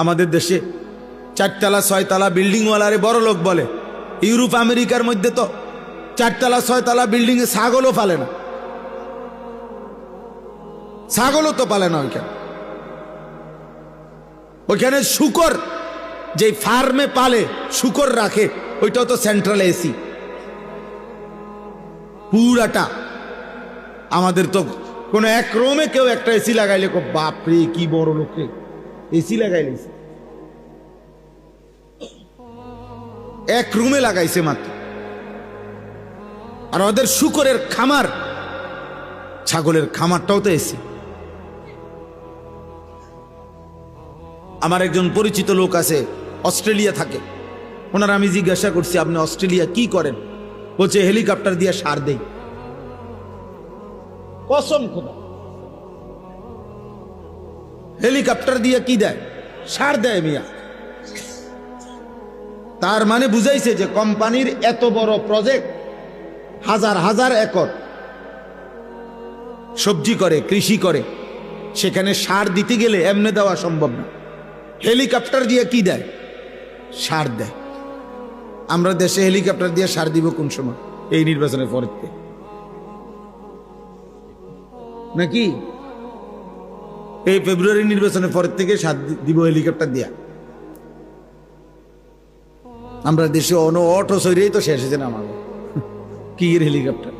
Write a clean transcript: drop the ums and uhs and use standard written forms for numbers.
আমাদের দেশে 4 তলা 6 তলা বিল্ডিংওয়ালারে বড় লোক বলে। ইউরোপ আমেরিকার মধ্যে তো 4 তলা 6 তলা বিল্ডিংয়ে ছাগলও পালে না, ছাগলও তো পালে না ওইখানে। ওইখানে শুকর, যে ফার্মে পালে শুকর রাখে, ওইটাও তো সেন্ট্রাল এসি পুরাটা। আমাদের তো কোনো এক রুমে কেউ একটা এসি লাগাইলে বাপরে কি বড় লোকে এসি লাগাইলেছে, এক রুমে লাগাইছে মাত্র। আর ওদের শুকরের খামার, ছাগলের খামারটাও তো এসি। আমার একজন পরিচিত লোক আছে, অস্ট্রেলিয়া থাকে। ওনার আমি জিজ্ঞাসা করছি, আপনি অস্ট্রেলিয়া কি করেন? বলছে হেলিকপ্টার দিয়ে সার দেই। কসম খোদা, হেলিকপ্টার দিয়ে কি দেয়? সার দেয় মিয়া। তার মানে বুঝাইছে যে কোম্পানির এত বড় প্রজেক্ট, হাজার হাজার একর সবজি করে, কৃষি করে, সেখানে সার দিতে গেলে এমনি দেওয়া সম্ভব না। হেলিকপ্টার দিয়ে কি দেয়? সার দেয়। আমরা দেশে হেলিকপ্টার দিয়ে সার দিব কোন সময়? এই নির্বাচনের পরের থেকে নাকি? এই ফেব্রুয়ারি নির্বাচনের পরের থেকে সার দিব হেলিকপ্টার দিয়া। আমরা দেশে অটো সরিয়েই তো শেষ হয়েছে না আমার কি হেলিকপ্টার।